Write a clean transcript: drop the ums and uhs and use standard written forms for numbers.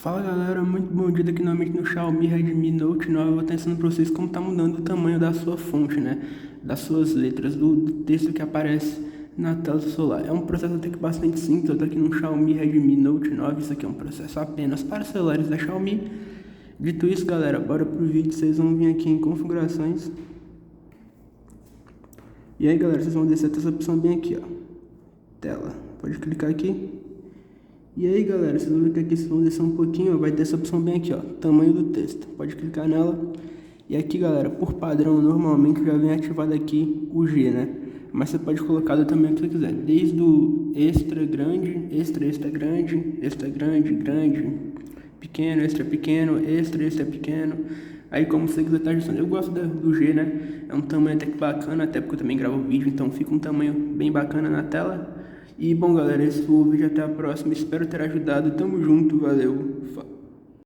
Fala galera, muito bom dia aqui novamente no Xiaomi Redmi Note 9. Eu vou estar ensinando para vocês como tá mudando o tamanho da sua fonte, né? Das suas letras, do texto que aparece na tela do celular. É um processo até que bastante simples. Eu tô aqui no Xiaomi Redmi Note 9. Isso aqui é um processo apenas para celulares da Xiaomi. Dito isso, galera, bora pro vídeo. Vocês vão vir aqui em configurações. E aí galera, vocês vão descer essa opção bem aqui, ó, tela. Pode clicar aqui. E aí galera, vocês vão ver que aqui vocês vão descer um pouquinho, ó, vai ter essa opção bem aqui, ó, tamanho do texto. Pode clicar nela. E aqui galera, por padrão, normalmente já vem ativado aqui o G, né? Mas você pode colocar do tamanho que você quiser, desde o extra grande, extra grande, extra grande, grande, pequeno, extra pequeno, extra pequeno. Aí como você quiser estar ajustando. Eu gosto do G, né? É um tamanho até que bacana, até porque eu também gravo vídeo, então fica um tamanho bem bacana na tela. E bom galera, esse foi o vídeo, até a próxima, espero ter ajudado, tamo junto, valeu.